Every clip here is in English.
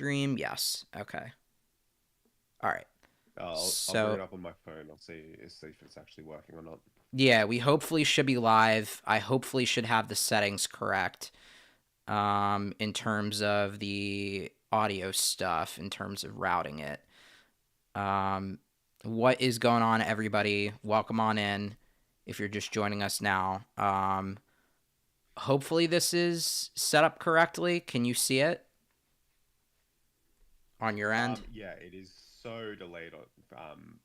stream. Yes. Okay. All right. I'll bring it So, up on my phone. I'll see if it's actually working or not. yeah, we hopefully should be live. I hopefully should have the settings correct in terms of the audio stuff, in terms of routing it. Um, what is going on, everybody? Welcome on in if you're just joining us now. Hopefully, this is set up correctly. Can you see it on your end? Yeah, it is so delayed on.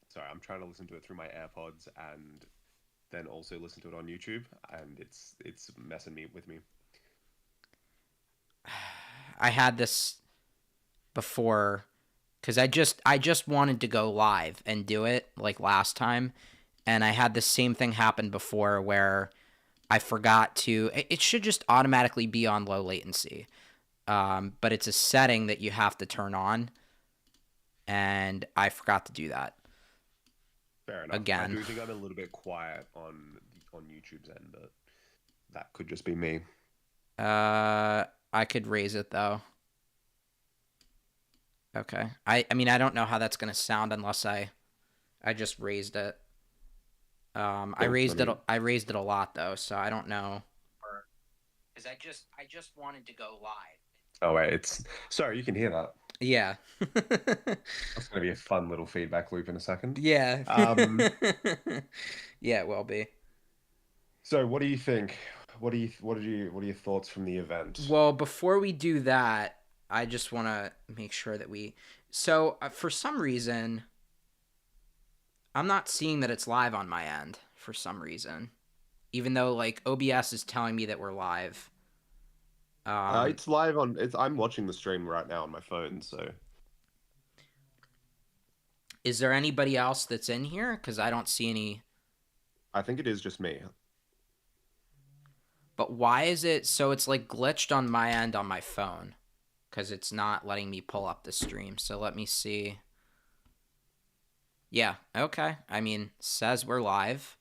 Sorry, I'm trying to listen to it through my AirPods and then also listen to it on YouTube, and it's messing me with me. I had this before because I just wanted to go live and do it like last time, and I had the same thing happen before where I forgot to. It should just automatically be on low latency, but it's a setting that you have to turn on, and I forgot to do that Fair enough. I again. do think I'm a little bit quiet on YouTube's end, but that could just be me. I could raise it though. Okay. I mean I don't know how that's gonna sound unless I just raised it. I Cool. raised it. I raised it a lot though, so I don't know. Because I just wanted to go live. Oh wait, it's sorry. You can hear that. Yeah. That's going to be a fun little feedback loop in a second. Yeah. Um, Yeah, it will be. so what do you think? What are your thoughts from the event? Well, before we do that, I just want to make sure that we. So, for some reason, I'm not seeing that it's live on my end for some reason. Even though, like, OBS is telling me that we're live. Um, It's live on. It's I'm watching the stream right now on my phone, so is there anybody else that's in here? Because I don't see any. I think it is just me. But why is it so it's like glitched on my end on my phone? Because it's not letting me pull up the stream. So let me see. Yeah, okay. I mean, says we're live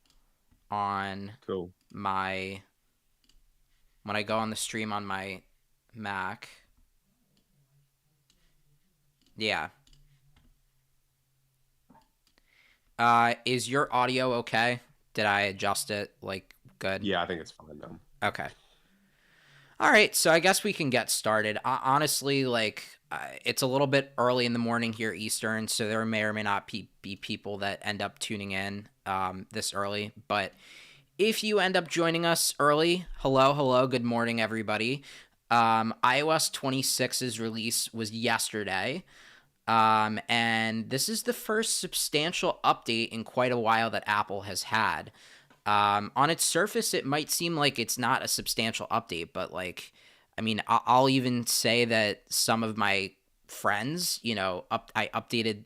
on Cool. my. When I go on the stream on my Mac. Yeah. Is your audio okay? Did I adjust it like good? Yeah, I think it's fine now. Okay. All right, so I guess we can get started. Honestly, like it's a little bit early in the morning here Eastern, so there may or may not be people that end up tuning in this early. But if you end up joining us early, hello, good morning, everybody. iOS 26's release was yesterday, and this is the first substantial update in quite a while that Apple has had. On its surface, it might seem like it's not a substantial update, but like, I mean, I'll even say that some of my friends, I updated,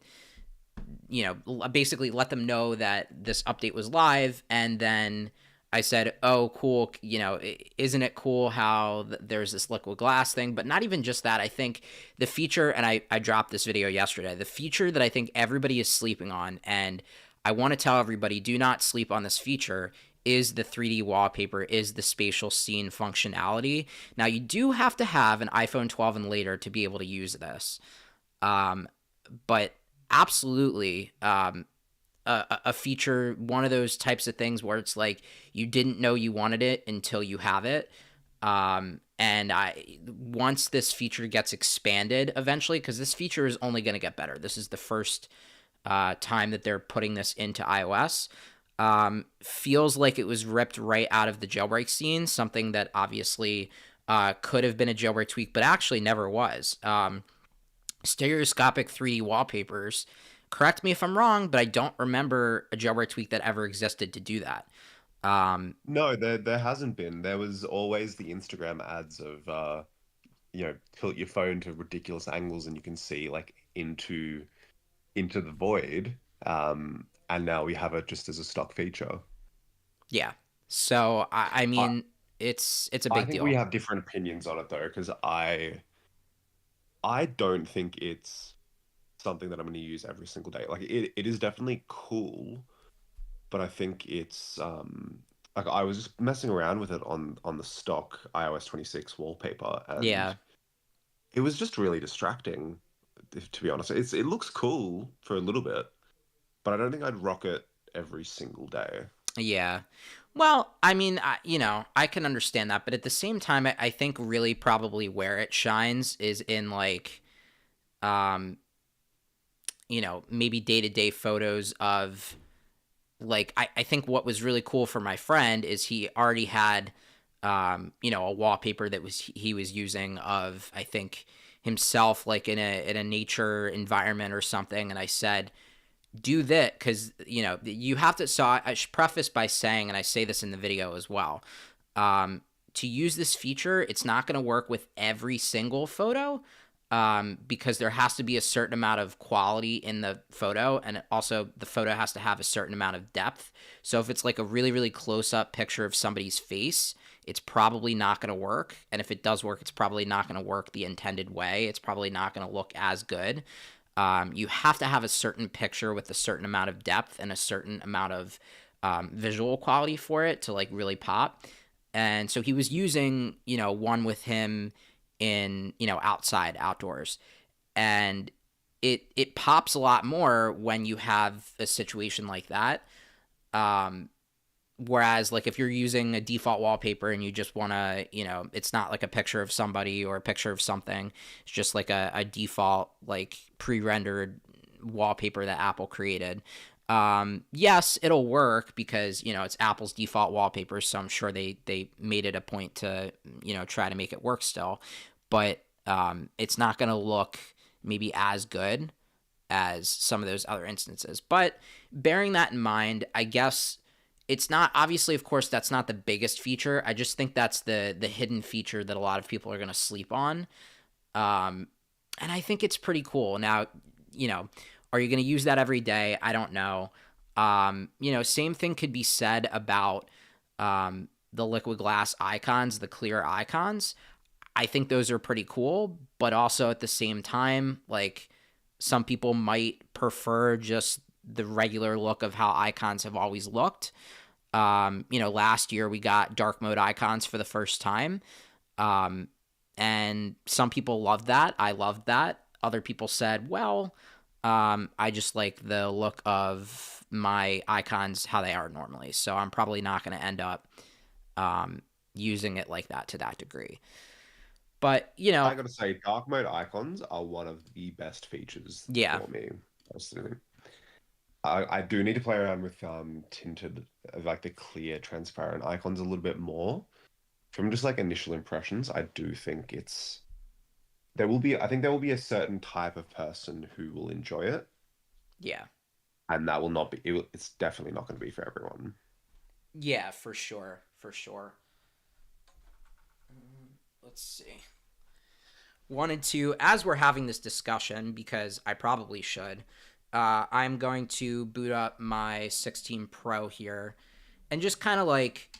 basically let them know that this update was live, and then I said, "Oh, cool! Isn't it cool how there's this liquid glass thing?" But not even just that. I think the feature, and I dropped this video yesterday. The feature that I think everybody is sleeping on, and I want to tell everybody, do not sleep on this feature. Is the 3D wallpaper, is the spatial scene functionality. Now, you do have to have an iPhone 12 and later to be able to use this. Um, but absolutely, a feature, one of those types of things where it's like you didn't know you wanted it until you have it. And once this feature gets expanded eventually, because this feature is only going to get better. This is the first time that they're putting this into iOS. Feels like it was ripped right out of the jailbreak scene, something that obviously could have been a jailbreak tweak, but actually never was. Stereoscopic 3D wallpapers. Correct me if I'm wrong, but I don't remember a jailbreak tweak that ever existed to do that. No, there hasn't been. There was always the Instagram ads of tilt your phone to ridiculous angles and you can see like into the void. And now we have it just as a stock feature. Yeah. So I I mean, it's a I big think we deal. have different opinions on it though, because I don't think it's something that I'm going to use every single day. Like it is definitely cool, but I think it's like I was just messing around with it on the stock iOS 26 wallpaper, and Yeah. it was just really distracting, to be honest. It looks cool for a little bit, but I don't think I'd rock it every single day. Yeah. Well, I mean, I can understand that, but at the same time, I think really probably where it shines is in like, um, maybe day to day photos of like, I think what was really cool for my friend is he already had, a wallpaper that he was using of, I think, himself like in a nature environment or something. And I said, do that because you have to. So I should preface by saying, and I say this in the video as well, to use this feature, it's not going to work with every single photo, because there has to be a certain amount of quality in the photo, and also the photo has to have a certain amount of depth. So if it's like a really really close up picture of somebody's face, it's probably not going to work, and if it does work, it's probably not going to work the intended way. It's probably not going to look as good. You have to have a certain picture with a certain amount of depth and a certain amount of visual quality for it to like really pop. And so he was using, one with him in, outside, outdoors. And it pops a lot more when you have a situation like that. Um, Whereas, like, if you're using a default wallpaper and you just want to, it's not like a picture of somebody or a picture of something. It's just like a default, like, pre-rendered wallpaper that Apple created. Yes, it'll work because, it's Apple's default wallpaper, so I'm sure they made it a point to, try to make it work still. But it's not going to look maybe as good as some of those other instances. But bearing that in mind, I guess it's not obviously, of course, that's not the biggest feature. I just think that's the hidden feature that a lot of people are going to sleep on. And I think it's pretty cool. Now, are you going to use that every day? I don't know. Same thing could be said about the liquid glass icons, the clear icons. I think those are pretty cool, but also at the same time, like some people might prefer just the regular look of how icons have always looked. Last year we got dark mode icons for the first time. And some people loved that. I loved that. Other people said, well, I just like the look of my icons how they are normally. So I'm probably not going to end up using it like that to that degree. But, I gotta say, dark mode icons are one of the best features yeah, for me, personally. I do need to play around with tinted, like the clear, transparent icons a little bit more. From just like initial impressions, I do think I think there will be a certain type of person who will enjoy it, yeah. and that will not be, it's definitely not going to be for everyone. Yeah, for sure. For sure. Let's see. Wanted to, as we're having this discussion, because I probably should, I'm going to boot up my 16 Pro here and just kind of like,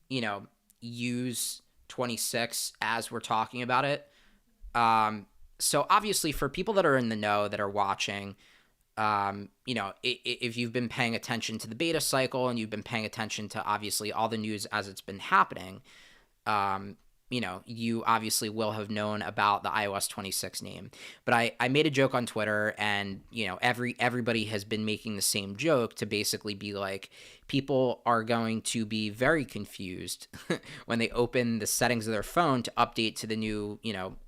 you know, use 26 as we're talking about it. So obviously, for people that are in the know that are watching, if you've been paying attention to the beta cycle and you've been paying attention to obviously all the news as it's been happening, you obviously will have known about the iOS 26 name. But I made a joke on Twitter, and everybody has been making the same joke to basically be like, people are going to be very confused when they open the settings of their phone to update to the new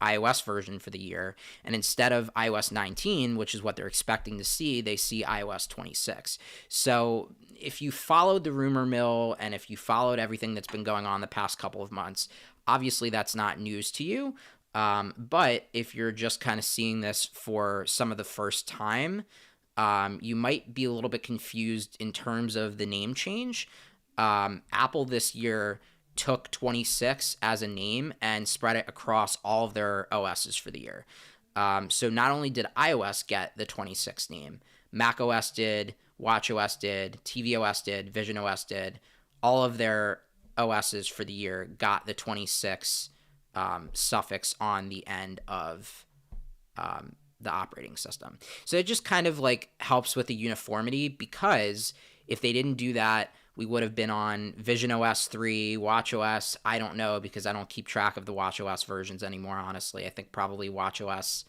iOS version for the year, and instead of iOS 19, which is what they're expecting to see, they see iOS 26. So if you followed the rumor mill and if you followed everything that's been going on the past couple of months, obviously that's not news to you. But if you're just kind of seeing this for some of the first time, you might be a little bit confused in terms of the name change. Apple this year took 26 as a name and spread it across all of their OSs for the year. So not only did iOS get the 26 name, macOS did, watchOS did, tvOS did, visionOS did. All of their OSs for the year got the 26 suffix on the end of the operating system. So it just kind of like helps with the uniformity, because if they didn't do that, we would have been on Vision OS 3, Watch OS. I don't know because I don't keep track of the Watch OS versions anymore, honestly. I think probably Watch OS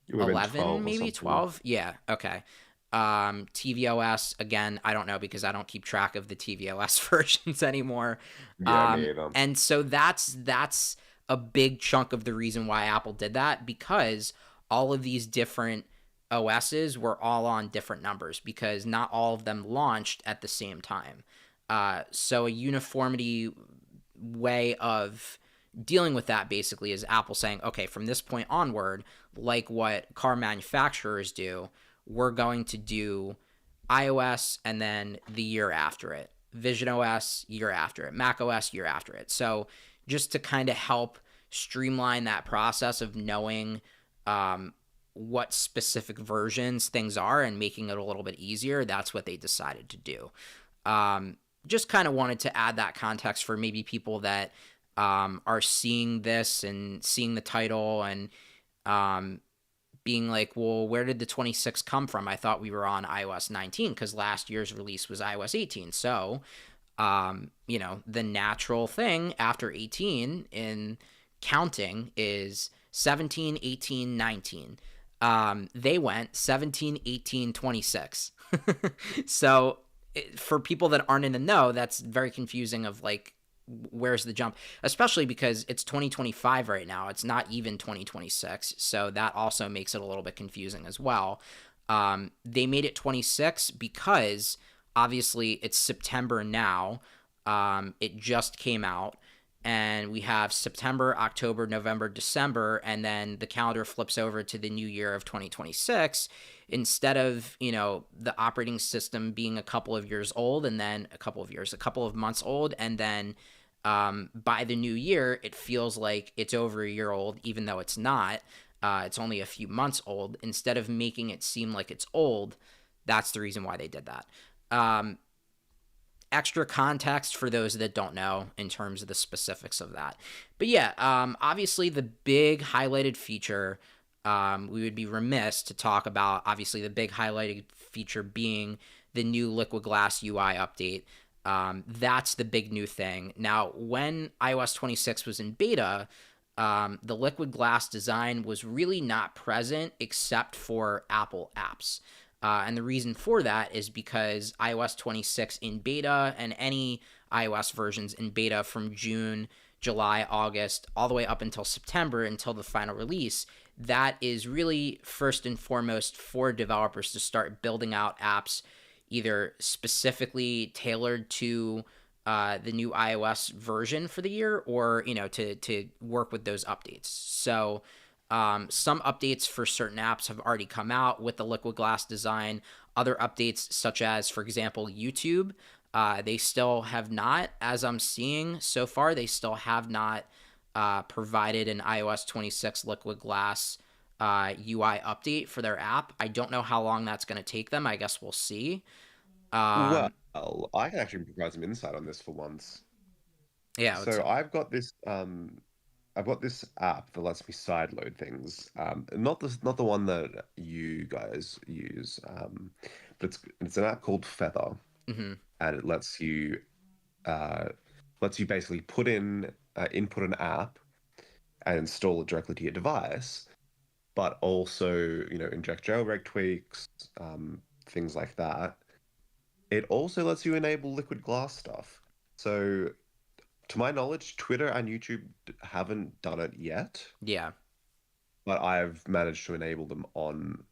It would have been 11, 12 or maybe something. 12. Yeah, okay. TVOS, again, I don't know because I don't keep track of the TVOS versions anymore. Yeah, me either. And so that's a big chunk of the reason why Apple did that, because all of these different OSs were all on different numbers because not all of them launched at the same time. So a uniformity way of dealing with that basically is Apple saying, okay, from this point onward, like what car manufacturers do, we're going to do iOS and then the year after it, Vision OS year after it, Mac OS year after it. So just to kind of help streamline that process of knowing what specific versions things are and making it a little bit easier, that's what they decided to do. Um, just kind of wanted to add that context for maybe people that are seeing this and seeing the title and um, being like, well, where did the 26 come from? I thought we were on iOS 19 because last year's release was iOS 18. So, the natural thing after 18 in counting is 17, 18, 19. They went 17, 18, 26. So for people that aren't in the know, that's very confusing of like, where's the jump, especially because it's 2025 right now, it's not even 2026, so that also makes it a little bit confusing as well. They made it 26 because obviously it's September now. It just came out and we have September, October, November, December, and then the calendar flips over to the new year of 2026. Instead of, the operating system being a couple of years old and then a couple of months old, and then by the new year, it feels like it's over a year old, even though it's not. It's only a few months old. Instead of making it seem like it's old, that's the reason why they did that. Extra context for those that don't know in terms of the specifics of that. But yeah, obviously the big highlighted feature, we would be remiss to talk about, obviously the big highlighted feature being the new Liquid Glass UI update. That's the big new thing. Now, when iOS 26 was in beta, the Liquid Glass design was really not present except for Apple apps. And the reason for that is because iOS 26 in beta and any iOS versions in beta from June, July, August, all the way up until September, until the final release, that is really first and foremost for developers to start building out apps either specifically tailored to the new iOS version for the year, or to work with those updates. So some updates for certain apps have already come out with the Liquid Glass design. Other updates, such as, for example, YouTube, they still have not, as I'm seeing so far, they still have not provided an iOS 26 Liquid Glass UI update for their app. I don't know how long that's going to take them. I guess we'll see. Well, Um, I can actually provide some insight on this for once. yeah, So I've got this app that lets me sideload things. Not the one that you guys use, but it's an app called Feather, mm-hmm, and it uh, lets you basically input an app and install it directly to your device, but also inject jailbreak tweaks, things like that. It also lets you enable liquid glass stuff. So to my knowledge, Twitter and YouTube haven't done it yet, yeah, but I've managed to enable them on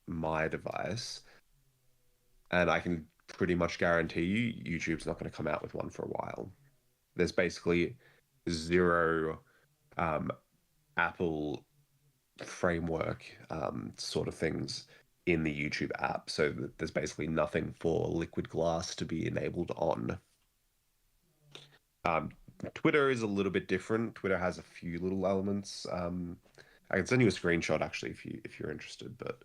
my device, and I can pretty much guarantee you YouTube's not going to come out with one for a while. There's basically zero um, Apple framework sort of things in the YouTube app, so there's basically nothing for Liquid Glass to be enabled on. Um, Twitter is a little bit different. Twitter has a few little elements. I can send you a screenshot actually if you're interested, but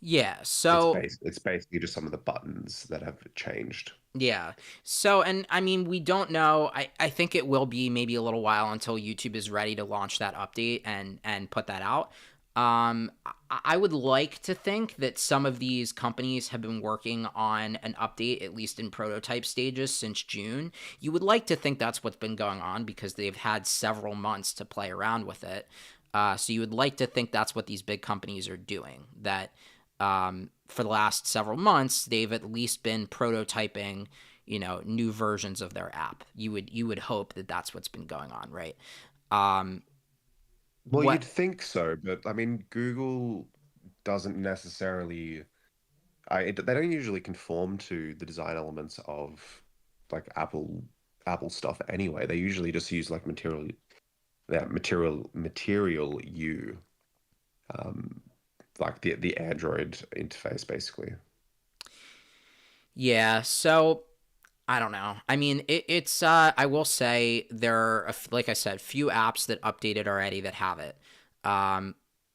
yeah. So it's basically just some of the buttons that have changed. yeah. So, and I mean, we don't know. I think it will be maybe a little while until YouTube is ready to launch that update and put that out. I would like to think that some of these companies have been working on an update, at least in prototype stages, since June. You would like to think that's what's been going on because they've had several months to play around with it. So you would like to think that's what these big companies are doing. That for the last several months, they've at least been prototyping, new versions of their app. You would hope that that's what's been going on, right? Um, Well, what you'd think so, but I mean, Google doesn't necessarily. They don't usually conform to the design elements of like Apple stuff anyway. They usually just use like material U, um, like the Android interface basically. Yeah, so I don't know. I mean, it's I will say there are like I said, few apps that updated already that have it.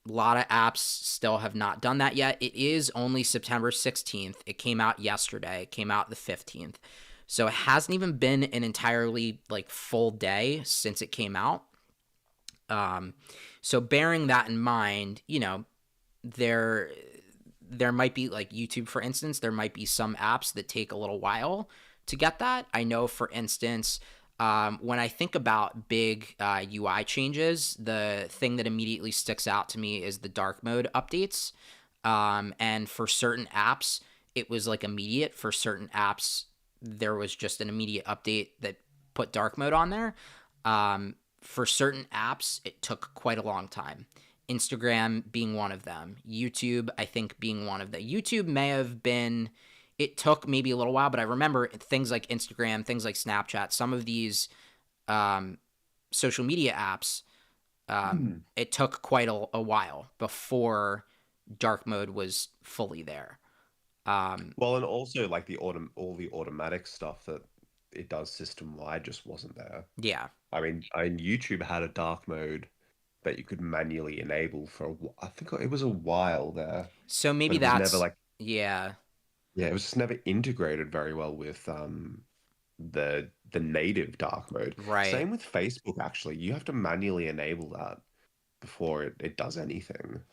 A lot of apps still have not done that yet. It is only September 16th. It came out yesterday. It came out the 15th. So it hasn't even been an entirely like full day since it came out. Um so bearing that in mind, there there might be like YouTube, for instance, there might be some apps that take a little while to get that. I know, for instance, when I think about big UI changes, the thing that immediately sticks out to me is the dark mode updates. And for certain apps, it was like immediate. For certain apps, there was just an immediate update that put dark mode on there. For certain apps, it took quite a long time. Instagram being one of them. YouTube, I think, being one of them. YouTube may have been, it took maybe a little while, but I remember things like Instagram, things like Snapchat, some of these um, social media apps, Hmm. it took quite a while before dark mode was fully there. Um, Well, and also like all the automatic stuff that it does system wide just wasn't there. yeah. I mean, YouTube had a dark mode that you could manually enable for I think it was a while there, So but maybe it was never that's, like yeah. yeah, it was just never integrated very well with the native dark mode. Right. Same with Facebook actually. You have to manually enable that before it does anything.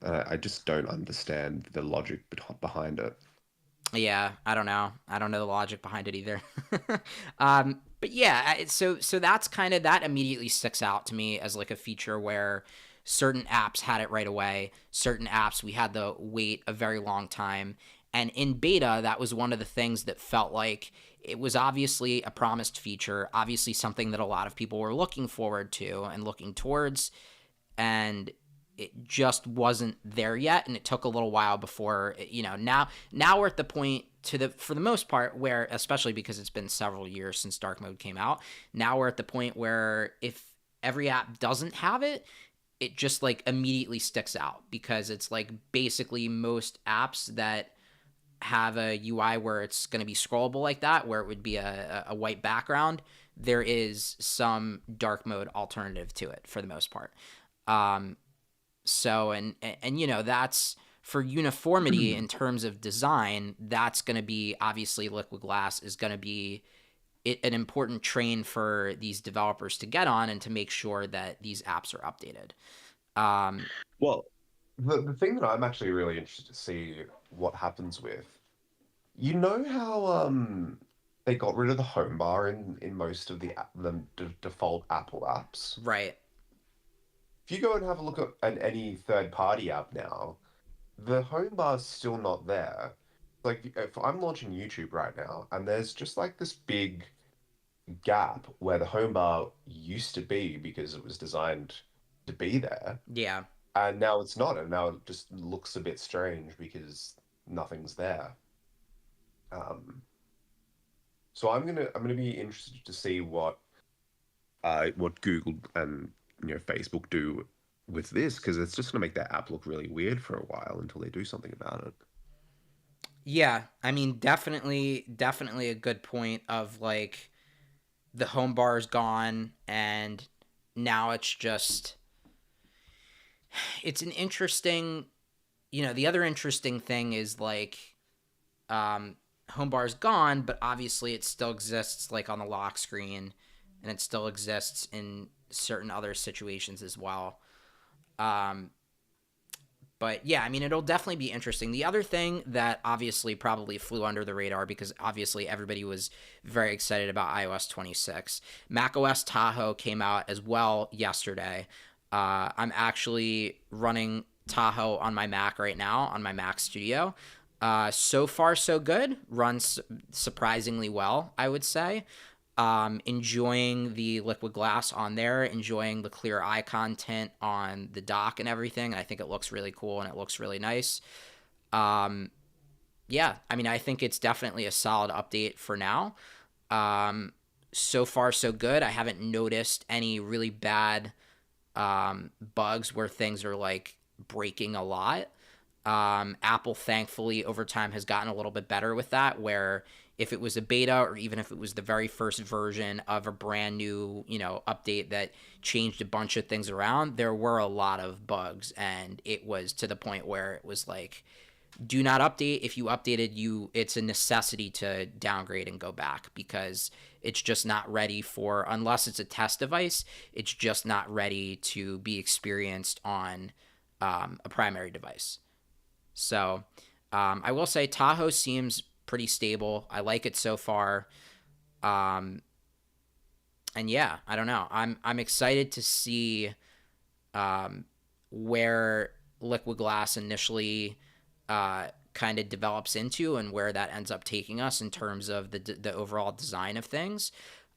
I just don't understand the logic behind it. Yeah, I don't know. I don't know the logic behind it either. But yeah, so that's kind of that immediately sticks out to me as like a feature where certain apps had it right away, certain apps we had to wait a very long time. And in beta, that was one of the things that felt like it was obviously a promised feature, obviously something that a lot of people were looking forward to and looking towards, and it just wasn't there yet, and it took a little while before now we're at the point, to the for the most part, where, especially because it's been several years since dark mode came out, now we're at the point where if every app doesn't have it, it just like immediately sticks out because it's like basically most apps that have a UI where it's going to be scrollable like that, where it would be a white background, there is some dark mode alternative to it for the most part. um so and that's for uniformity in terms of design. That's going to be, obviously, liquid glass is going to be an important train for these developers to get on and to make sure that these apps are updated. um Well, the thing that I'm actually really interested to see what happens with, you know how they got rid of the home bar in most of the default Apple apps. right. If you go and have a look at any third party app now, the home bar's still not there. Like if I'm launching YouTube right now and there's just like this big gap where the home bar used to be because it was designed to be there, Yeah. and now it's not, and now it just looks a bit strange because nothing's there. Um, so I'm gonna be interested to see what Google and Facebook do with this, because it's just gonna make that app look really weird for a while until they do something about it. Yeah, I mean, definitely a good point of like the home bar is gone, and now it's just, it's an interesting, the other interesting thing is like, um home bar is gone, but obviously it still exists like on the lock screen, and it still exists in certain other situations as well. Um, but yeah, I mean, it'll definitely be interesting. The other thing that obviously probably flew under the radar because obviously everybody was very excited about iOS 26. macOS Tahoe came out as well yesterday. I'm actually running Tahoe on my Mac right now on my Mac Studio. So far, so good. Runs surprisingly well, I would say. Enjoying the liquid glass on there, enjoying the clear eye content on the dock and everything. I think it looks really cool and it looks really nice. Um, yeah, I mean, I think it's definitely a solid update for now. Um, so far, so good. I haven't noticed any really bad bugs where things are like breaking a lot. Apple, thankfully, over time has gotten a little bit better with that, where if it was a beta or even if it was the very first version of a brand new, update that changed a bunch of things around, there were a lot of bugs. And it was to the point where it was like, do not update. If you updated, it's a necessity to downgrade and go back because it's just not ready for, unless it's a test device, it's just not ready to be experienced on a primary device. So I will say Tahoe seems pretty stable. I like it so far. Um, and yeah, I don't know. I'm excited to see um, where Liquid Glass initially kind of develops into and where that ends up taking us in terms of the overall design of things.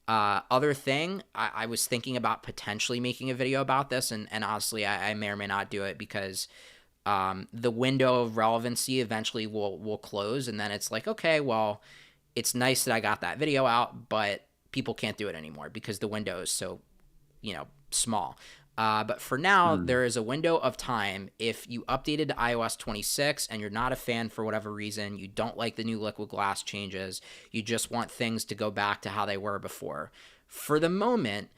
Other thing, I was thinking about potentially making a video about this, and honestly, I may or may not do it because the window of relevancy eventually will close, and then it's like, okay, well, it's nice that I got that video out, but people can't do it anymore because the window is so small. But for now, Hmm. there is a window of time. If you updated to iOS 26 and you're not a fan for whatever reason, you don't like the new liquid glass changes, you just want things to go back to how they were before. For the moment,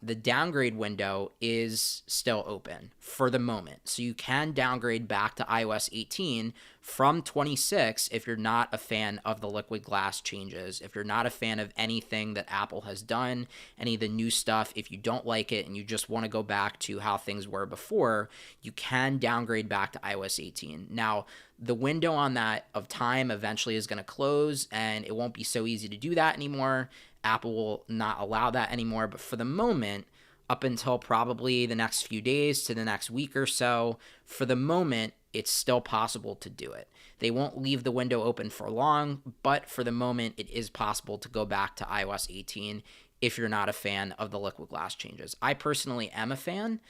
the downgrade window is still open for the moment. So you can downgrade back to iOS 18 from 26 if you're not a fan of the liquid glass changes, if you're not a fan of anything that Apple has done, any of the new stuff, if you don't like it and you just want to go back to how things were before, you can downgrade back to iOS 18. Now, the window on that of time eventually is going to close and it won't be so easy to do that anymore. Apple will not allow that anymore. But for the moment, up until probably the next few days to the next week or so, for the moment, it's still possible to do it. They won't leave the window open for long, but for the moment, it is possible to go back to iOS 18 if you're not a fan of the liquid glass changes. I personally am a fan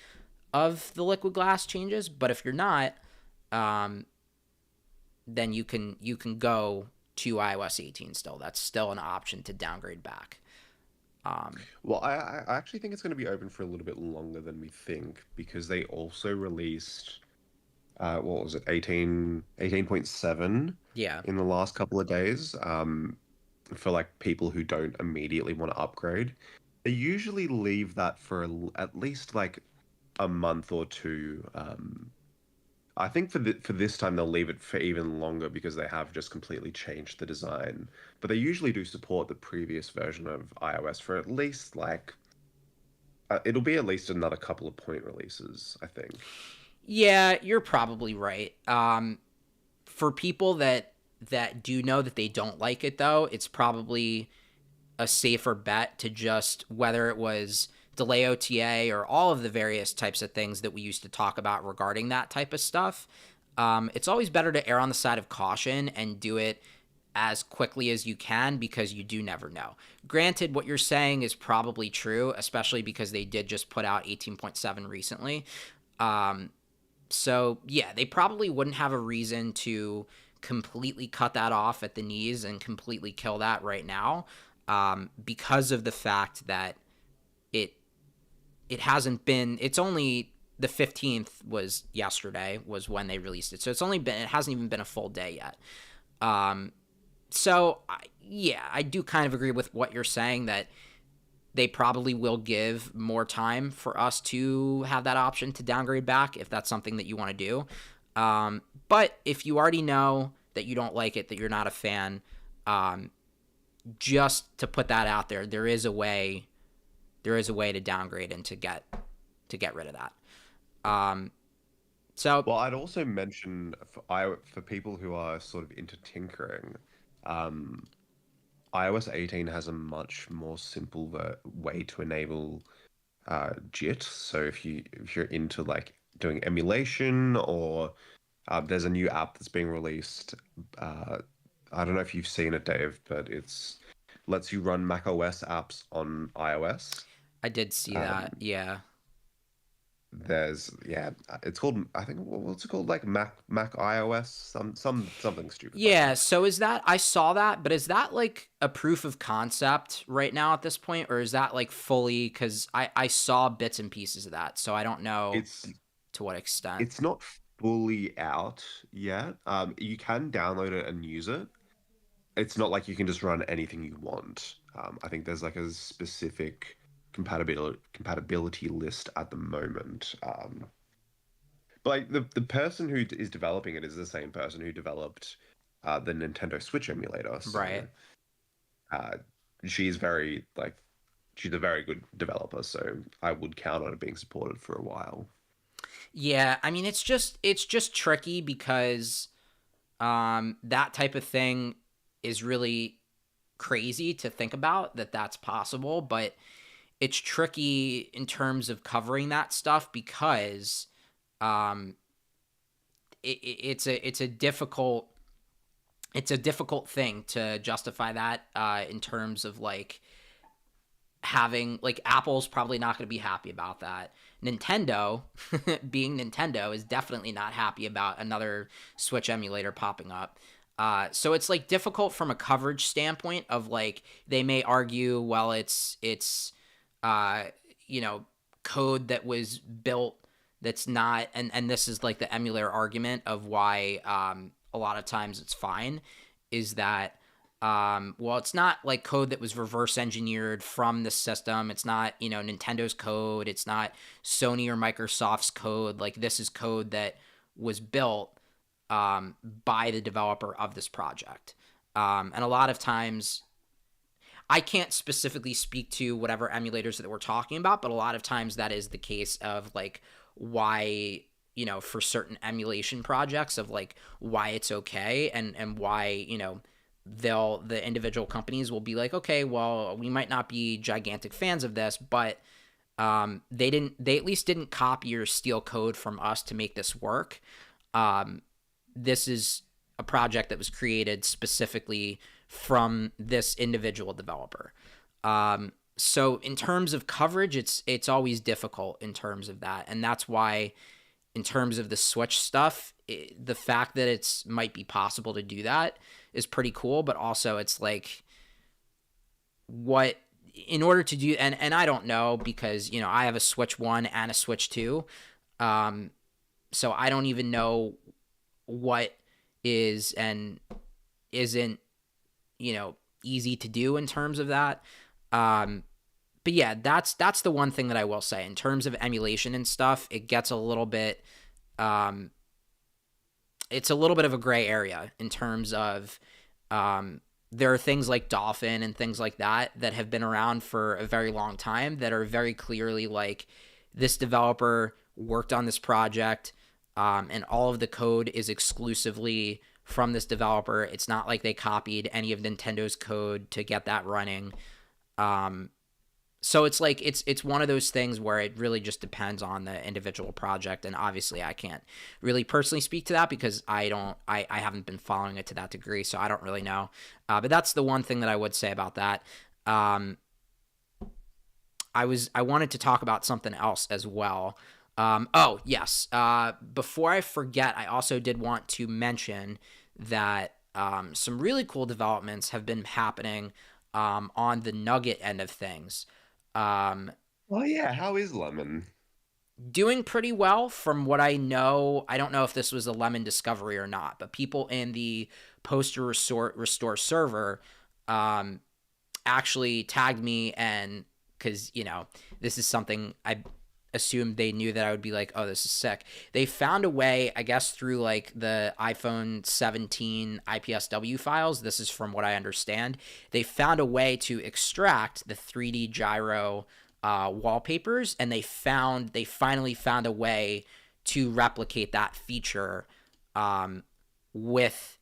of the liquid glass changes, but if you're not, um, then you can go to iOS 18 still. That's still an option to downgrade back. Um, Well, I actually think it's going to be open for a little bit longer than we think because they also released what was it, 18.7 yeah. in the last couple of days, for like people who don't immediately want to upgrade. They usually leave that for at least like a month or two. I think for this time they'll leave it for even longer because they have just completely changed the design. But they usually do support the previous version of iOS for at least like it'll be at least another couple of point releases, I think. Yeah, you're probably right. For people that do know that they don't like it though, it's probably a safer bet to just, whether it was delay OTA or all of the various types of things that we used to talk about regarding that type of stuff. It's always better to err on the side of caution and do it as quickly as you can because you do never know. Granted, what you're saying is probably true, especially because they did just put out 18.7 recently. Um, so, yeah, they probably wouldn't have a reason to completely cut that off at the knees and completely kill that right now, because of the fact that it it hasn't been. It's only the 15th was yesterday was when they released it, so it hasn't even been a full day yet. Um, yeah, I do kind of agree with what you're saying that they probably will give more time for us to have that option to downgrade back if that's something that you want to do. But if you already know that you don't like it, that you're not a fan, um, just to put that out there, there is a way to downgrade and to get rid of that. Um, so Well, I'd also mention for people who are sort of into tinkering, um, iOS 18 has a much more simple way to enable JIT. So if you're into like doing emulation or there's a new app that's being released. Uh, I don't know if you've seen it, Dave, but it's lets you run Mac OS apps on iOS. I did see that. Um, Yeah. there's yeah, it's called I think what's it called like Mac iOS something stupid like Yeah, that. so is that I saw that, but is that like a proof of concept right now at this point, or is that like fully because I saw bits and pieces of that, so I don't know It's to what extent. it's not fully out yet. You can download it and use it. It's not like you can just run anything you want. I think there's like a specific compatibility list at the moment. But like the person who is developing it is the same person who developed the Nintendo Switch emulator. So Right. uh, she's very like she's a very good developer. So I would count on it being supported for a while. Yeah, I mean it's just tricky because that type of thing is really crazy to think about that that's possible, but it's tricky in terms of covering that stuff because um it's a difficult thing to justify that in terms of like having like Apple's probably not going to be happy about that. Nintendo, being Nintendo, is definitely not happy about another Switch emulator popping up. So it's like difficult from a coverage standpoint of like they may argue, well, it's uh, you know code that was built that's not, and this is like the emulator argument of why a lot of times it's fine, is that well, it's not like code that was reverse engineered from the system. It's not, Nintendo's code. It's not Sony or Microsoft's code. Like this is code that was built by the developer of this project. And a lot of times, I can't specifically speak to whatever emulators that we're talking about, but a lot of times that is the case of like why for certain emulation projects of like why it's okay and why the individual companies will be like, okay, well, we might not be gigantic fans of this, but they at least didn't copy or steal code from us to make this work. um, this is a project that was created specifically from this individual developer. So in terms of coverage, it's always difficult in terms of that, and that's why in terms of the Switch stuff, the fact that it's might be possible to do that is pretty cool. But also, it's like what in order to do, and I don't know because I have a Switch One and a Switch Two, um, so I don't even know what is and isn't easy to do in terms of that. Um, but yeah, that's the one thing that I will say in terms of emulation and stuff. It gets a little bit, um, it's a little bit of a gray area in terms of there are things like Dolphin and things like that that have been around for a very long time that are very clearly like this developer worked on this project, and all of the code is exclusively from this developer. It's not like they copied any of Nintendo's code to get that running. Um, so it's like it's one of those things where it really just depends on the individual project, and obviously I can't really personally speak to that because I haven't been following it to that degree, so I don't really know. But that's the one thing that I would say about that. um, I wanted to talk about something else as well. Oh yes, before I forget, I also did want to mention that some really cool developments have been happening on the Nugget end of things. Um, Oh yeah, how is Lemon? Doing pretty well from what I know. I don't know if this was a Lemon discovery or not, but people in the poster restore server um, actually tagged me, and because this is something I assumed they knew that I would be like, oh, this is sick. They found a way, I guess, through like the iPhone 17 IPSW files. This is from what I understand. They found a way to extract the 3D gyro wallpapers, and they finally found a way to replicate that feature with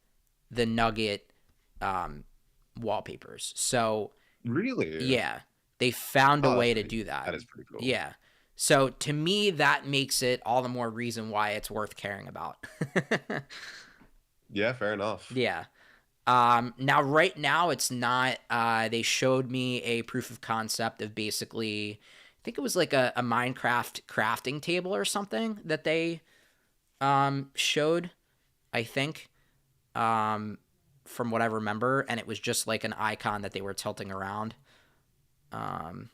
the Nugget um, wallpapers. So Really? yeah, they found a Oh, way to do that. that is pretty cool. Yeah. So to me, that makes it all the more reason why it's worth caring about. Yeah, fair enough. Yeah. Now, right now, it's not. They showed me a proof of concept of basically, I think it was like a Minecraft crafting table or something that they showed. I think, um, from what I remember, and it was just like an icon that they were tilting around. Um,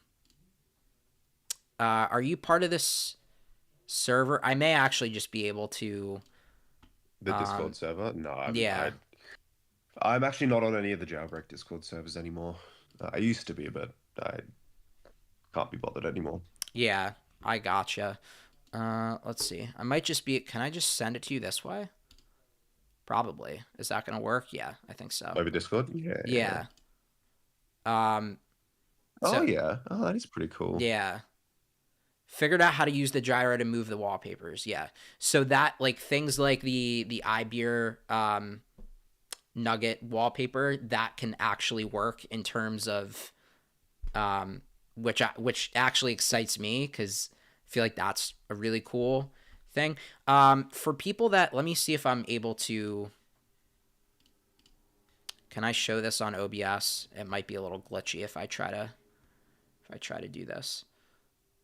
are you part of this server? I may actually just be able to. The Discord Um, server? No, yeah, I'm actually not on any of the Jailbreak Discord servers anymore. I used to be, but I can't be bothered anymore. yeah, I gotcha. Let's see. I might just be. Can I just send it to you this way? Probably. Is that gonna work? Yeah, I think so. Over Discord? Yeah, yeah. Yeah. Um. Oh So yeah. Oh, that is pretty cool. yeah. Figured out how to use the gyro to move the wallpapers. Yeah. So that like things like the iBeer Nugget wallpaper that can actually work in terms of which actually excites me because I feel like that's a really cool thing. For people that let me see if I'm able to. Can I show this on OBS? It might be a little glitchy if I try to do this.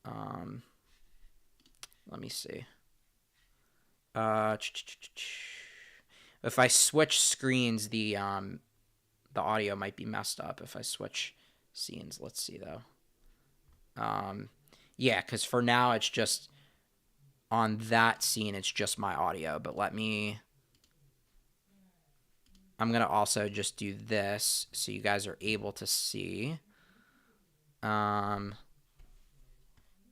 Um, let me see. Uh, if I switch screens, the audio might be messed up. If I switch scenes, let's see though. Um, yeah, because for now it's just on that scene. It's just my audio. But let me. I'm gonna also just do this so you guys are able to see. Um,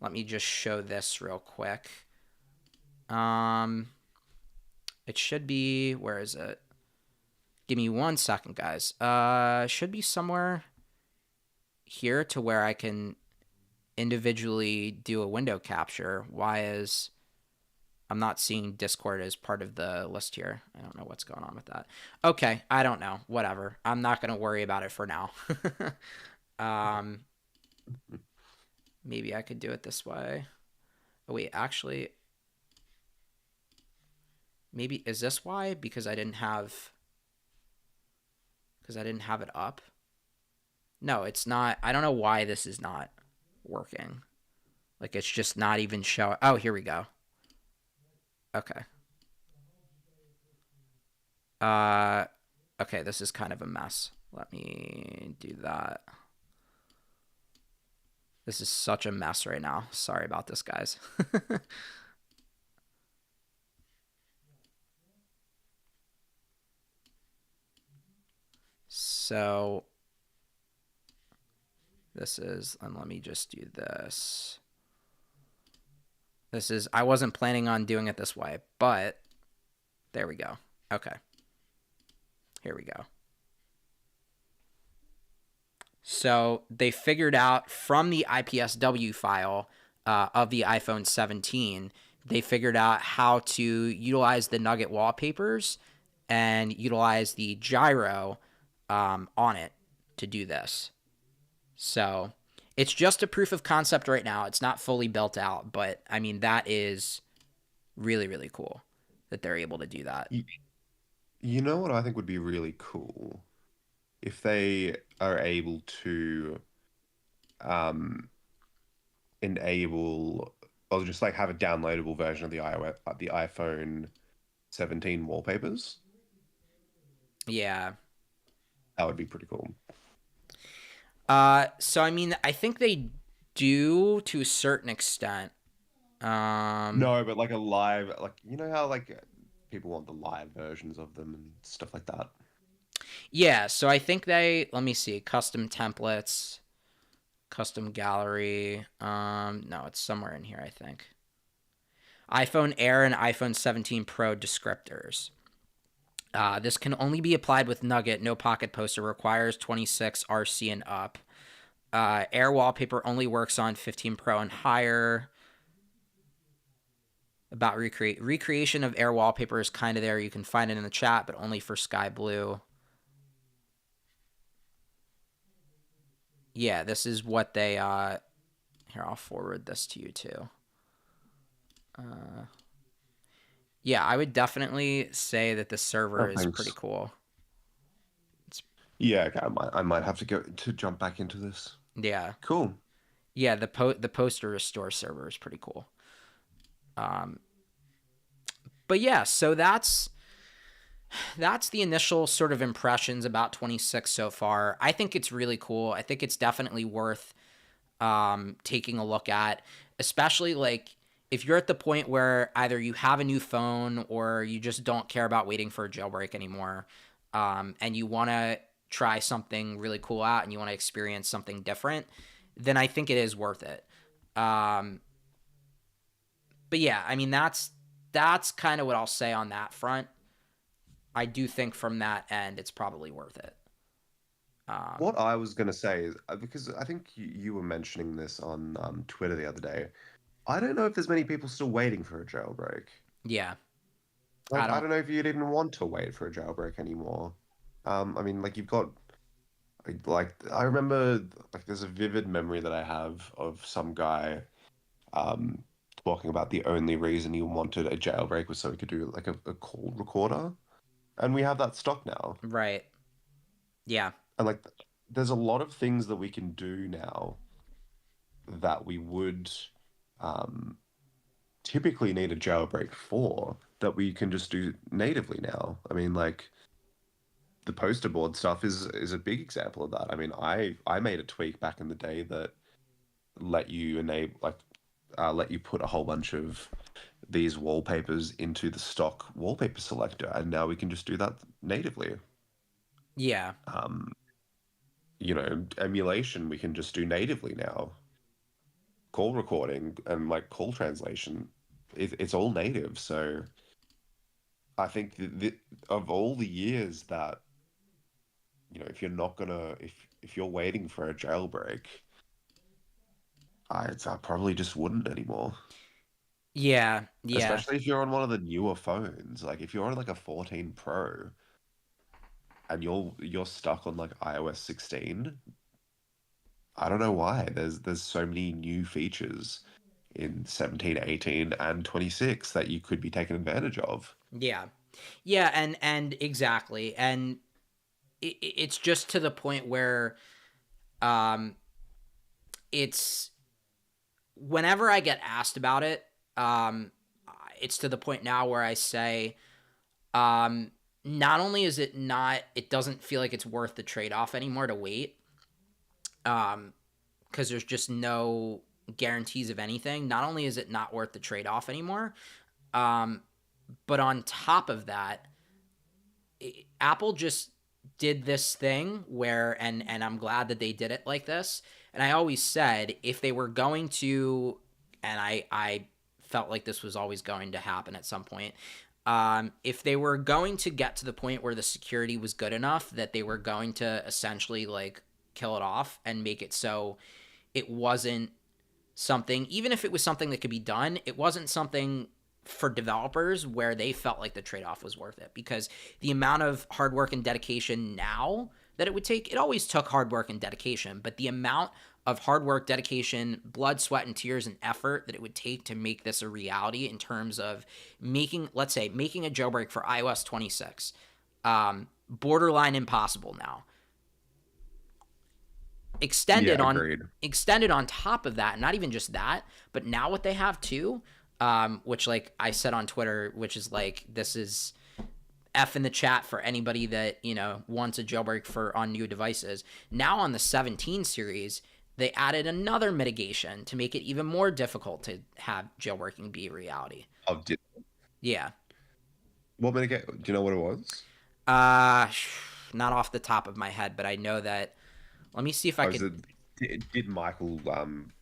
let me just show this real quick. Um, it should be, where is it? Give me 1 second, guys. Should be somewhere here to where I can individually do a window capture. Why is I'm not seeing Discord as part of the list here? I don't know what's going on with that. Okay, I don't know. Whatever. I'm not gonna worry about it for now. um, maybe I could do it this way. Oh wait, actually, maybe is this why? Because I didn't have it up. No, it's not. I don't know why this is not working. Like it's just not even showing. Oh, here we go. Okay. Uh okay, this is kind of a mess. Let me do that. This is such a mess right now. Sorry about this, guys. So this is, and let me just do this. This is, I wasn't planning on doing it this way, but there we go. Okay. Here we go. So they figured out from the IPSW file of the iPhone 17, they figured out how to utilize the Nugget wallpapers and utilize the gyro on it to do this. So it's just a proof of concept right now. It's not fully built out, but I mean, that is really, really cool that they're able to do that. You know what I think would be really cool if they are able to um enable or just like have a downloadable version of the iOS, the iPhone 17 wallpapers. Yeah. That would be pretty cool. So I mean, I think they do to a certain extent. Um, No, but like a live, like you know how like people want the live versions of them and stuff like that. yeah, so I think they, let me see, custom templates, custom gallery. No, it's somewhere in here, I think. iPhone Air and iPhone 17 Pro descriptors. This can only be applied with Nugget. No Pocket Poster requires 26 RC and up. Air wallpaper only works on 15 Pro and higher. About recreation of air wallpaper is kind of there. You can find it in the chat, but only for Sky Blue. Yeah, this is what they. Here, I'll forward this to you too. Yeah, I would definitely say that the server Oh, is pretty thanks. cool. It's, Yeah, okay, I might have to go to jump back into this. yeah, Cool. yeah. The poster restore server is pretty cool. Um, but yeah, so that's the initial sort of impressions about 26 so far. I think it's really cool. I think it's definitely worth taking a look at, especially like if you're at the point where either you have a new phone or you just don't care about waiting for a jailbreak anymore, and you want to try something really cool out and you want to experience something different, then I think it is worth it. Um, but yeah, I mean that's kind of what I'll say on that front. I do think from that end, it's probably worth it. Um, What I was going to say is because I think you were mentioning this on Twitter the other day. I don't know if there's many people still waiting for a jailbreak. yeah, I Like, I don't. don't know if you'd even want to wait for a jailbreak anymore. I mean, like you've got like I remember like there's a vivid memory that I have of some guy um talking about the only reason he wanted a jailbreak was so he could do like a call recorder, and we have that stock now. Right. Yeah. And like there's a lot of things that we can do now that we would um typically need a jailbreak for that we can just do natively now. I mean, like the poster board stuff is a big example of that. I mean, I made a tweak back in the day that let you enable let you put a whole bunch of these wallpapers into the stock wallpaper selector, and now we can just do that natively. Yeah. Um, emulation we can just do natively now. Call recording and like call translation, it's all native. So I think of all the years that if you're not gonna if you're waiting for a jailbreak, I probably just wouldn't anymore. Yeah. Yeah. Especially if you're on one of the newer phones. Like if you're on like a 14 Pro and you're stuck on like iOS 16, I don't know why. There's so many new features in 17, 18, and 26 that you could be taken advantage of. Yeah. Yeah, and exactly. And it's just to the point where um it's whenever I get asked about it, um it's to the point now where I say um not only is it not it doesn't feel like it's worth the trade-off anymore to wait, um because there's just no guarantees of anything. Not only is it not worth the trade-off anymore, um but on top of that, Apple just did this thing where and I'm glad that they did it like this. And I always said if they were going to and I felt like this was always going to happen at some point. If they were going to get to the point where the security was good enough that they were going to essentially like kill it off and make it so it wasn't something, even if it was something that could be done, it wasn't something for developers where they felt like the trade-off was worth it, because the amount of hard work and dedication now that it would take, it always took hard work and dedication, but the amount of hard work, dedication, blood, sweat, and tears and effort that it would take to make this a reality in terms of making, let's say, making a jailbreak for iOS 26, borderline impossible now. extended Yeah, on agreed. extended on top of that, not even just that, but now what they have too, which like I said on Twitter, which is like this is F in the chat for anybody that wants a jailbreak for on new devices. Now on the 17 series, they added another mitigation to make it even more difficult to have jailbreaking be a reality. Oh, Yeah. what minute? Do you know what it was? Uh, not off the top of my head, but I know that. Let me see if I Oh, is could. it? Did Michael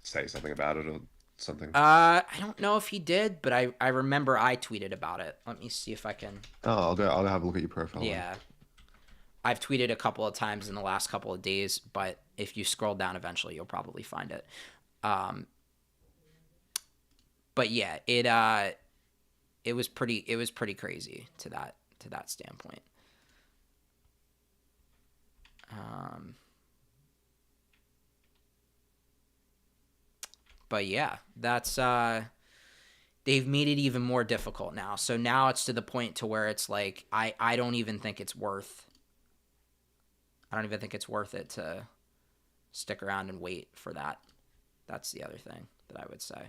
say something about it or something? I don't know if he did, but I remember I tweeted about it. Let me see if I can. Oh, I'll have a look at your profile then. Yeah, I've tweeted a couple of times in the last couple of days, but If you scroll down eventually, you'll probably find it. Um, but yeah, it was pretty crazy to that standpoint. Um, but yeah, that's they've made it even more difficult now. So now it's to the point to where it's like I don't even think it's worth I don't even think it's worth it to stick around and wait for that. That's the other thing that I would say.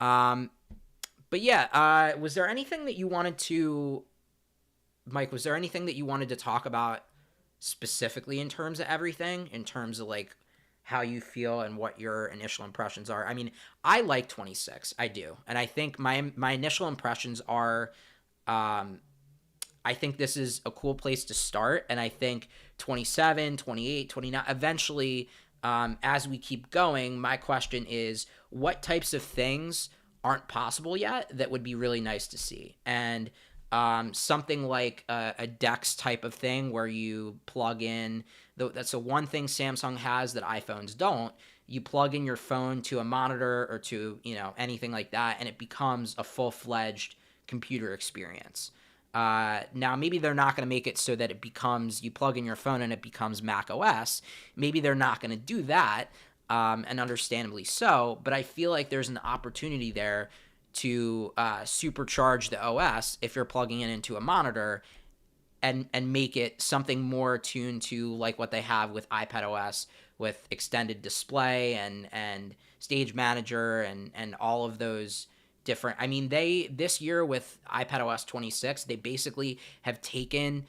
Um, but yeah, was there anything that you wanted to, Mike? Was there anything that you wanted to talk about specifically in terms of everything, in terms of like how you feel and what your initial impressions are? I mean, I like 26, I do, and I think my initial impressions are, um, I think this is a cool place to start. And I think 27, 28, 29, eventually, as we keep going, my question is what types of things aren't possible yet that would be really nice to see? And something like a DeX type of thing where you plug in, that's the one thing Samsung has that iPhones don't. You plug in your phone to a monitor or to, anything like that, and it becomes a full-fledged computer experience. Now, maybe they're not going to make it so that it becomes you plug in your phone and it becomes Mac OS. Maybe they're not going to do that, and understandably so. But I feel like there's an opportunity there to supercharge the OS if you're plugging it into a monitor and make it something more attuned to like what they have with iPad OS with extended display and stage manager and all of those different. I mean, they this year with iPad OS 26, they basically have taken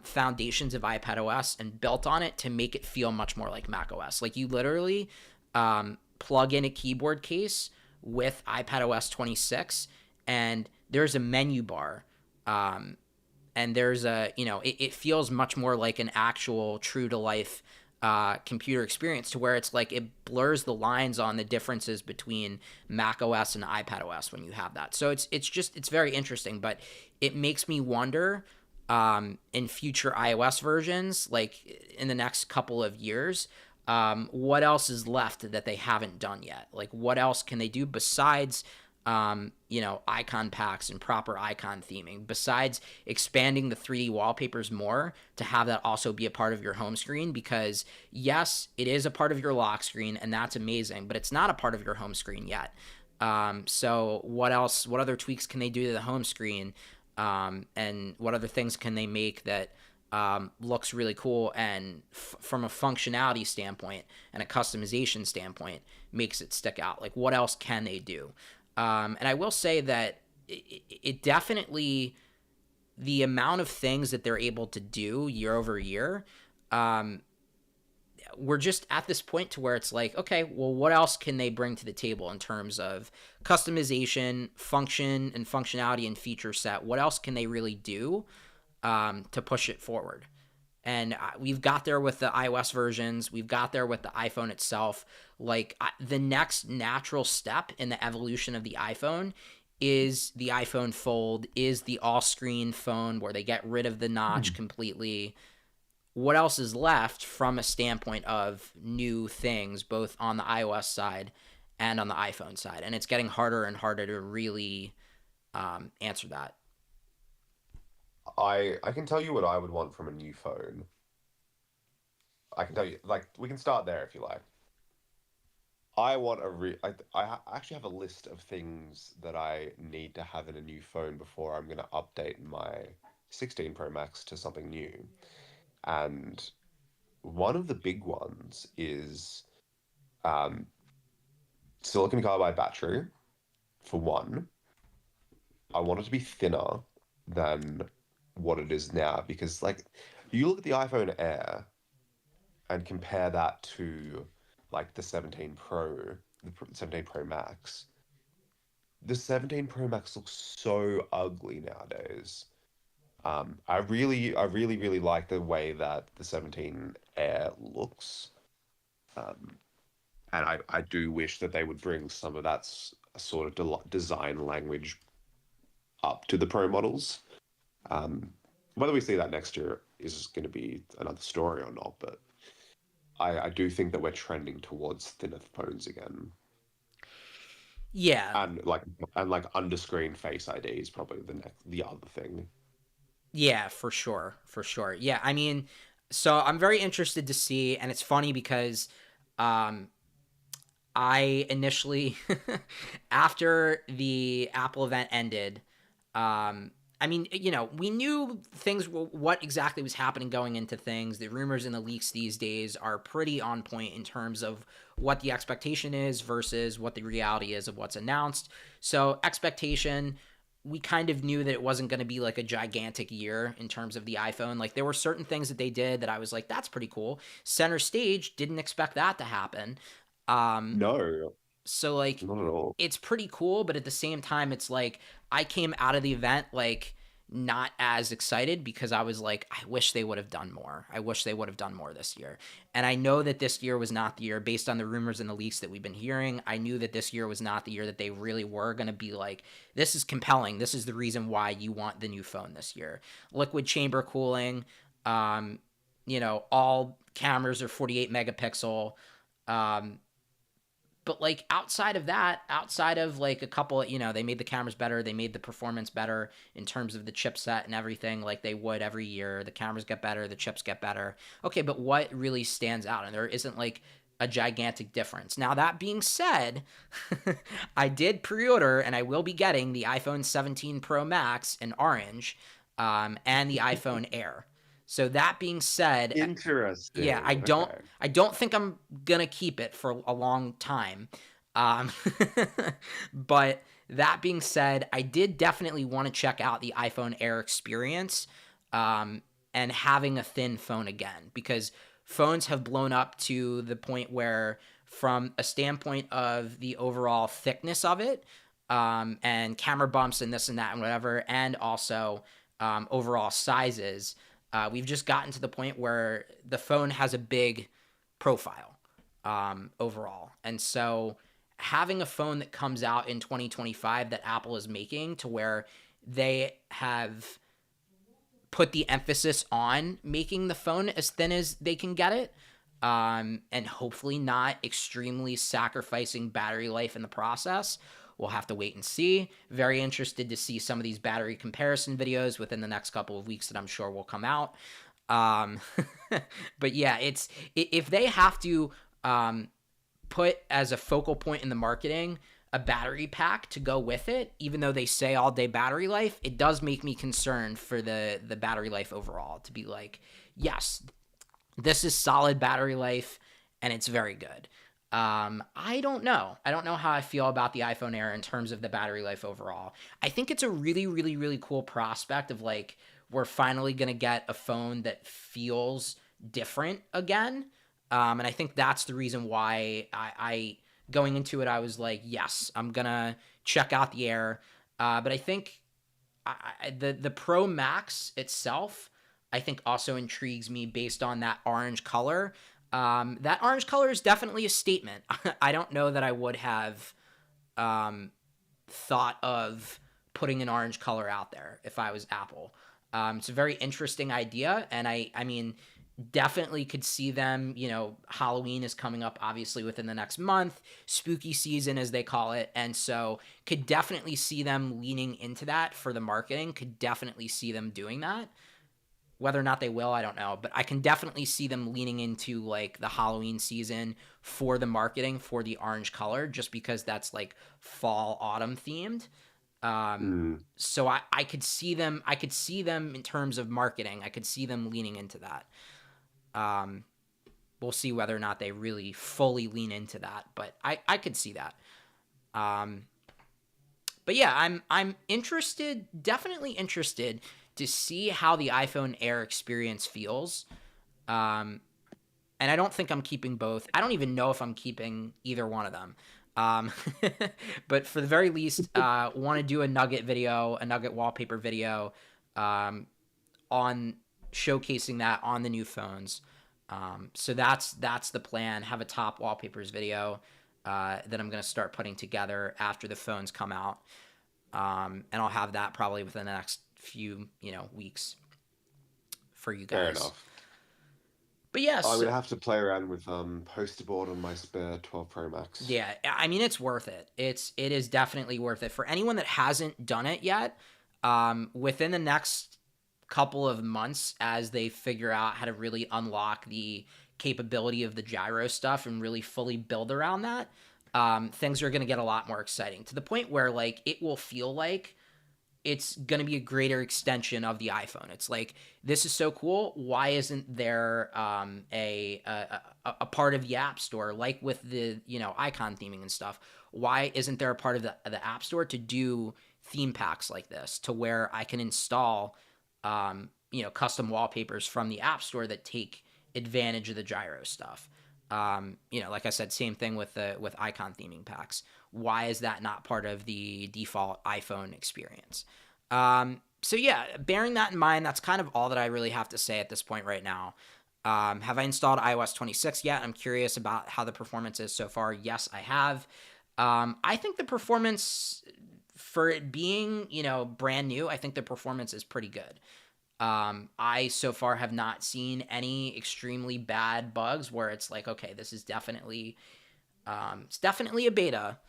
foundations of iPad OS and built on it to make it feel much more like Mac OS. Like you literally plug in a keyboard case with iPad OS 26, and there's a menu bar. And there's it feels much more like an actual true to life computer experience, to where it's like it blurs the lines on the differences between Mac OS and iPad OS when you have that. So it's very interesting, but it makes me wonder in future iOS versions, like in the next couple of years, what else is left that they haven't done yet? Like what else can they do besides icon packs and proper icon theming, besides expanding the 3D wallpapers more to have that also be a part of your home screen? Because yes, it is a part of your lock screen and that's amazing, but it's not a part of your home screen yet. So what else, what other tweaks can they do to the home screen? And what other things can they make that looks really cool and from a functionality standpoint and a customization standpoint makes it stick out? Like what else can they do? And I will say that it definitely, the amount of things that they're able to do year over year, um, we're just at this point to where it's like, okay, well, what else can they bring to the table in terms of customization, function, and functionality and feature set? What else can they really do to push it forward? And we've got there with the iOS versions. We've got there with the iPhone itself. Like the next natural step in the evolution of the iPhone is the iPhone Fold, is the all-screen phone where they get rid of the notch completely. What else is left from a standpoint of new things, both on the iOS side and on the iPhone side? And it's getting harder and harder to really answer that. I can tell you what I would want from a new phone. I can tell you, like, we can start there if you like. I want a actually have a list of things that I need to have in a new phone before I'm going to update my 16 Pro Max to something new. And one of the big ones is um, silicon carbide battery, for one. I want it to be thinner than what it is now because, like, you look at the iPhone Air and compare that to like the 17 Pro, the 17 Pro Max. The 17 Pro Max looks so ugly nowadays. I really like the way that the 17 Air looks. Um, and I do wish that they would bring some of that sort of design language up to the Pro models. Um, Whether we see that next year is going to be another story or not, but I do think that we're trending towards thinner phones again. Yeah, And like underscreen Face ID is probably the other thing. yeah, for sure, for sure. Yeah, I mean, so I'm very interested to see, and it's funny because um, I initially, after the Apple event ended, I mean, we knew things, what exactly was happening going into things. The rumors and the leaks these days are pretty on point in terms of what the expectation is versus what the reality is of what's announced. So, expectation, we kind of knew that it wasn't going to be like a gigantic year in terms of the iPhone. Like, there were certain things that they did that I was like, that's pretty cool. Center stage, didn't expect that to happen. Um, No, so like not at all. it's pretty cool, but at the same time it's like I came out of the event like not as excited because I was like I wish they would have done more. I wish they would have done more this year. And I know that this year was not the year based on the rumors and the leaks that we've been hearing. I knew that this year was not the year that they really were going to be like this is compelling. This is the reason why you want the new phone this year. Liquid chamber cooling, um all cameras are 48 megapixel. Um, but like outside of that, outside of like a couple, they made the cameras better, they made the performance better in terms of the chipset and everything, like they would every year. The cameras get better, the chips get better. Okay, but what really stands out? And there isn't like a gigantic difference. Now that being said, I did pre-order and I will be getting the iPhone 17 Pro Max in orange, and the iPhone Air. So that being said, yeah, Interesting. Okay. I don't think I'm gonna keep it for a long time. Um, but that being said, I did definitely want to check out the iPhone Air experience, um, and having a thin phone again because phones have blown up to the point where, from a standpoint of the overall thickness of it, and camera bumps and this and that and whatever, and also overall sizes, we've just gotten to the point where the phone has a big profile, overall. And so having a phone that comes out in 2025 that Apple is making to where they have put the emphasis on making the phone as thin as they can get it, and hopefully not extremely sacrificing battery life in the process. We'll have to wait and see. Very interested to see some of these battery comparison videos within the next couple of weeks that I'm sure will come out. Um, but yeah, if they have to put as a focal point in the marketing a battery pack to go with it, even though they say all day battery life, it does make me concerned for the battery life overall. To be like, yes, this is solid battery life and it's very good. I don't know. I don't know how I feel about the iPhone Air in terms of the battery life overall. I think it's a really, really, really cool prospect of like we're finally gonna get a phone that feels different again. And I think that's the reason why I going into it, I was like, yes, I'm gonna check out the Air. But I think the Pro Max itself, I think also intrigues me based on that orange color. That orange color is definitely a statement. I don't know that I would have um, thought of putting an orange color out there if I was Apple. It's a very interesting idea, and I mean, definitely could see them. Halloween is coming up, obviously within the next month, spooky season as they call it, and so could definitely see them leaning into that for the marketing. Could definitely see them doing that. Whether or not they will, I don't know, but I can definitely see them leaning into like the Halloween season for the marketing for the orange color, just because that's like fall autumn themed. Um, Hmm. so I could see them. I could see them in terms of marketing. I could see them leaning into that. Um, we'll see whether or not they really fully lean into that, but I could see that. Um, but yeah, I'm interested, definitely interested to see how the iPhone Air experience feels. Um, and I don't think I'm keeping both. I don't even know if I'm keeping either one of them. Um, but for the very least, want to do a Nugget video, a Nugget wallpaper video, um, on showcasing that on the new phones. So that's the plan. Have a top wallpapers video that I'm gonna start putting together after the phones come out, and I'll have that probably within the next few weeks for you Fair guys. enough. But yes, I'm gonna have to play around with poster board on my spare 12 Pro Max. yeah, I mean it's worth it. It is definitely worth it for anyone that hasn't done it yet. Within the next couple of months, as they figure out how to really unlock the capability of the gyro stuff and really fully build around that, things are going to get a lot more exciting to the point where like it will feel like it's going to be a greater extension of the iPhone. It's like this is so cool. Why isn't there a part of the App Store like with the icon theming and stuff? Why isn't there a part of the App Store to do theme packs like this to where I can install custom wallpapers from the App Store that take advantage of the gyro stuff? Like I said, same thing with icon theming packs. Why is that not part of the default iPhone experience? So yeah, bearing that in mind, that's kind of all that I really have to say at this point right now. Have I installed iOS 26 yet? I'm curious about how the performance is so far. Yes, I have. I think the performance for it being, brand new, I think the performance is pretty good. I so far have not seen any extremely bad bugs where it's like, okay, this is definitely it's definitely a beta.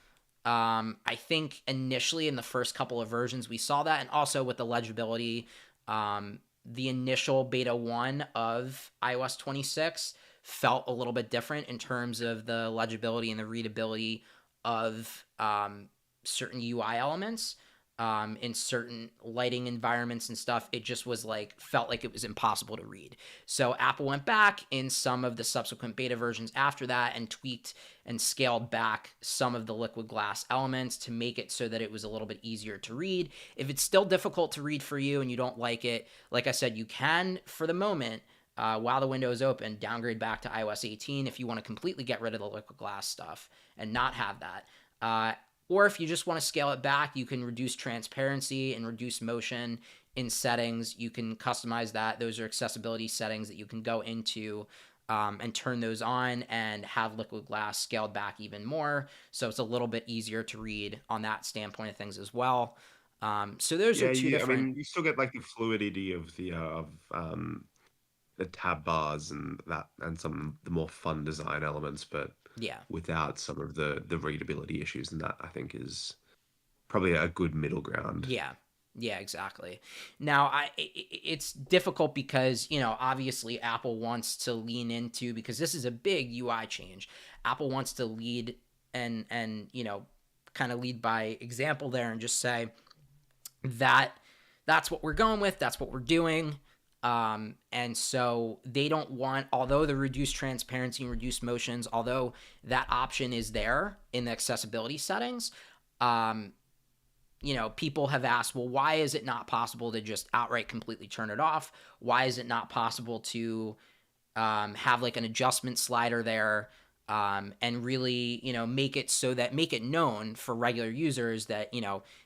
I think initially in the first couple of versions we saw that, and also with the legibility, the initial beta 1 of iOS 26 felt a little bit different in terms of the legibility and the readability of certain UI elements. In certain lighting environments and stuff, it just was like felt like it was impossible to read. So Apple went back in some of the subsequent beta versions after that and tweaked and scaled back some of the liquid glass elements to make it so that it was a little bit easier to read. If it's still difficult to read for you and you don't like it, like I said, you can, for the moment, while the window is open, downgrade back to iOS 18 if you want to completely get rid of the liquid glass stuff and not have that. Or if you just want to scale it back, you can reduce transparency and reduce motion in settings. You can customize that. Those are accessibility settings that you can go into and turn those on and have liquid glass scaled back even more. So it's a little bit easier to read on that standpoint of things as well. So those are Yeah, two you. I different. mean, you still get like the fluidity of the tab bars and that, and some of the more fun design elements, but Yeah. without some of the readability issues, and that I think is probably a good middle ground. Yeah. Yeah, exactly. Now, it's difficult because, obviously Apple wants to lean into because this is a big UI change. Apple wants to lead and kind of lead by example there and just say that that's what we're going with, that's what we're doing. And so they don't want, although the reduced transparency and reduced motions, although that option is there in the accessibility settings, um, people have asked, well, why is it not possible to just outright completely turn it off? Why is it not possible to have like an adjustment slider there and really, make it known for regular users that,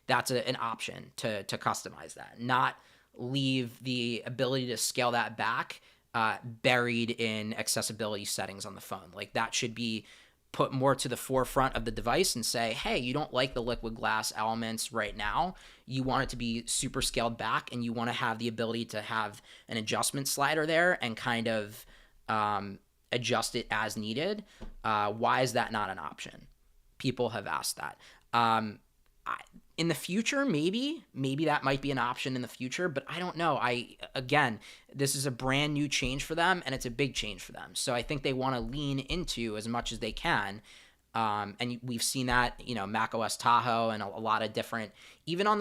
that's an option to customize that, not leave the ability to scale that back buried in accessibility settings on the phone. Like that should be put more to the forefront of the device and say, hey, you don't like the liquid glass elements right now. You want it to be super scaled back and you want to have the ability to have an adjustment slider there and kind of adjust it as needed. Why is that not an option? People have asked that. In the future, maybe that might be an option in the future, but I don't know. Again, this is a brand new change for them, and it's a big change for them. So I think they want to lean into as much as they can. And we've seen that, Mac OS Tahoe and a lot of different, even on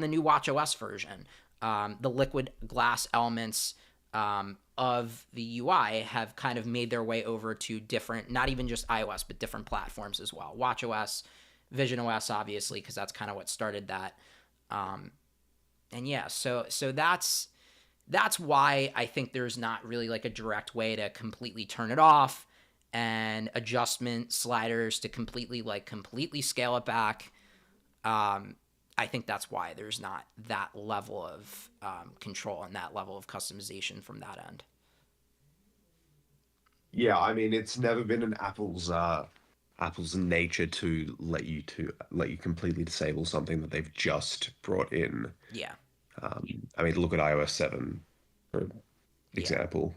the new Watch OS version, the liquid glass elements of the UI have kind of made their way over to different, not even just iOS, but different platforms as well. Watch OS, Vision OS, obviously, because that's kind of what started that. And yeah, so that's why I think there's not really like a direct way to completely turn it off and adjustment sliders to completely scale it back. I think that's why there's not that level of control and that level of customization from that end. Yeah, I mean, it's never been an Apple's nature to let you completely disable something that they've just brought in. Yeah, I mean, look at iOS 7, for yeah, example.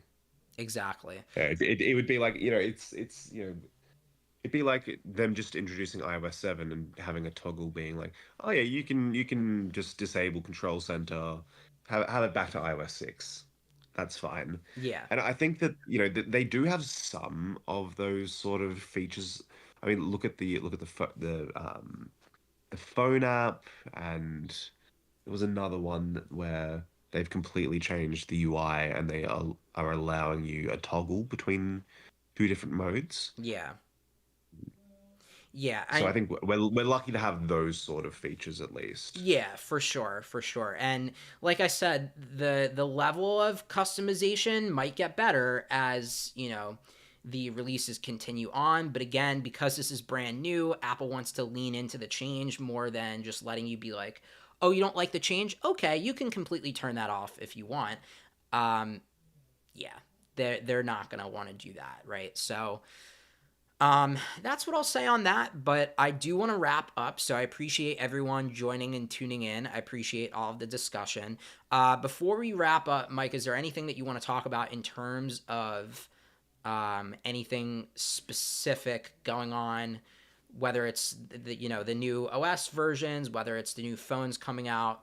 Exactly. Yeah, it would be like, it's it'd be like them just introducing iOS 7 and having a toggle being like, oh yeah, you can just disable Control Center, have it back to iOS 6. That's fine. Yeah. And I think that, they do have some of those sort of features. I mean, look at the phone app, and there was another one where they've completely changed the UI and they are allowing you a toggle between two different modes. Yeah. Yeah. So I think we're lucky to have those sort of features at least. Yeah, for sure, for sure. And like I said, the level of customization might get better as, the releases continue on, but again, because this is brand new, Apple wants to lean into the change more than just letting you be like, "Oh, you don't like the change? Okay, you can completely turn that off if you want." Um yeah. They're not going to want to do that, right? So, that's what I'll say on that. But I do want to wrap up. So I appreciate everyone joining and tuning in. I appreciate all of the discussion. Before we wrap up, Mike, is there anything that you want to talk about in terms of anything specific going on? Whether it's the new OS versions, whether it's the new phones coming out,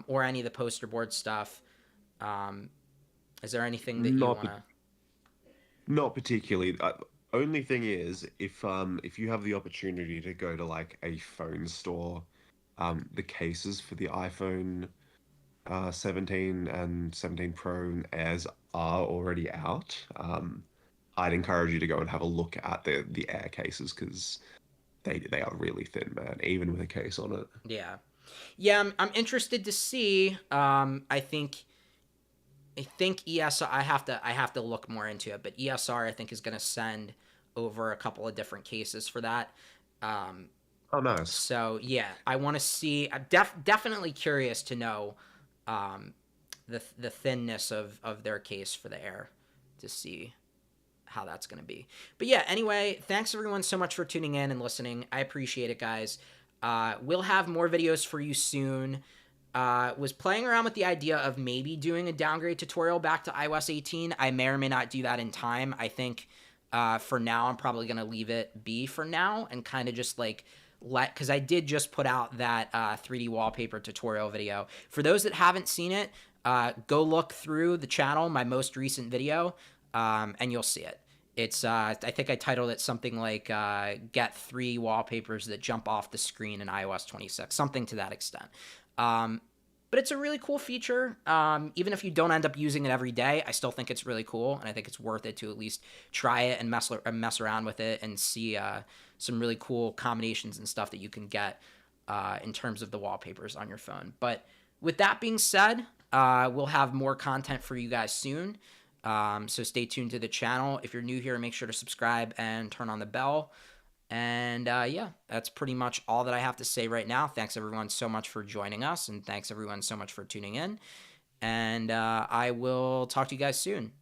or any of the poster board stuff. Um, is there anything that you Not want to? Not particularly. Only thing is, if you have the opportunity to go to like a phone store, the cases for the iPhone 17 and 17 Pro and Airs are already out. I'd encourage you to go and have a look at the Air cases because they are really thin, man, even with a case on it. Yeah, yeah. I'm interested to see. I think ESR. I have to look more into it, but ESR I think is going to send over a couple of different cases for that. Um, Oh, nice. so yeah, I want to see. I'm definitely curious to know um, the thinness of their case for the Air to see how that's going to be. But yeah, anyway, thanks everyone so much for tuning in and listening. I appreciate it, guys. We'll have more videos for you soon. Was playing around with the idea of maybe doing a downgrade tutorial back to iOS 18. I may or may not do that in time. I think for now, I'm probably going to leave it be for now and kind of just like because I did just put out that 3D wallpaper tutorial video. For those that haven't seen it, go look through the channel, my most recent video, and you'll see it. It's I think I titled it something like "Get 3 wallpapers that jump off the screen in iOS 26," something to that extent. Um, but it's a really cool feature. Even if you don't end up using it every day, I still think it's really cool, and I think it's worth it to at least try it and mess around with it and see some really cool combinations and stuff that you can get in terms of the wallpapers on your phone. But with that being said, we'll have more content for you guys soon. So stay tuned to the channel. If you're new here, make sure to subscribe and turn on the bell. And yeah, that's pretty much all that I have to say right now. Thanks everyone so much for joining us, and thanks everyone so much for tuning in. And I will talk to you guys soon.